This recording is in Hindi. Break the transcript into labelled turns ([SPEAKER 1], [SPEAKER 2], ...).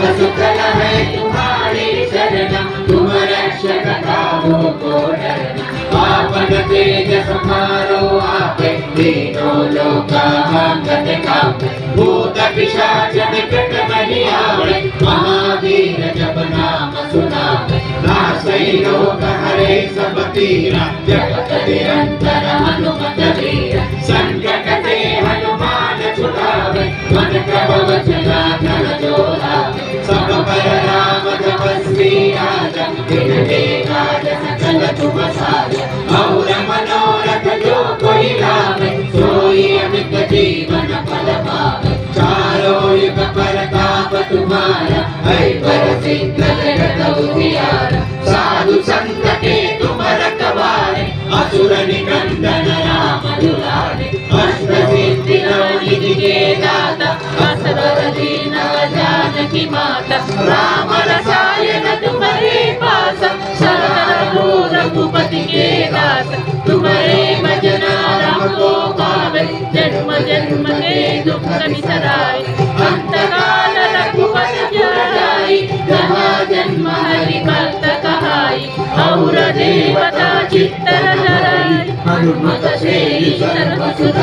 [SPEAKER 1] सब सुखल है तुम्हारी शरणम, तुम रक्षक काहू को डरना। आपन तेज समारो आपे, तीनों लोक हांगत कांपे। भूत पिशाच निकट नहीं आवे, महावीर जब नाम सुनावे। नासै रोग हरे सब पीरा, जपत निरंतर हनुमत वीरा। संकट ते हनुमान छुड़ावे, मन क्रम वचन धन जो लावे। सब पर राम तपस्वी राजा, तिनके काज सकल तुम साजा। और मनोरथ जो कोई लावे, सोई अमित जीवन फल पावे। चारों युग परताप तुम्हारा, है प्रसिद्ध जगत उजियारा। साधु संत के तुम रखवारे, असुर निकंदन राम दुलारे। अष्ट सिद्धि नव निधि के दाता, असवर दीन जानकी माता। राम रसायन तुम्हारे पास, सदा रघुपति के दास। तुम्हारे भजना राम को पावे, जन्म जन्म के दुख बिसराए। अंत काल रघुपत जाई, जहाँ जन्म हरि भक्त कहाई। और देवता चित्तर धराई, हनुमत से सर्व सुख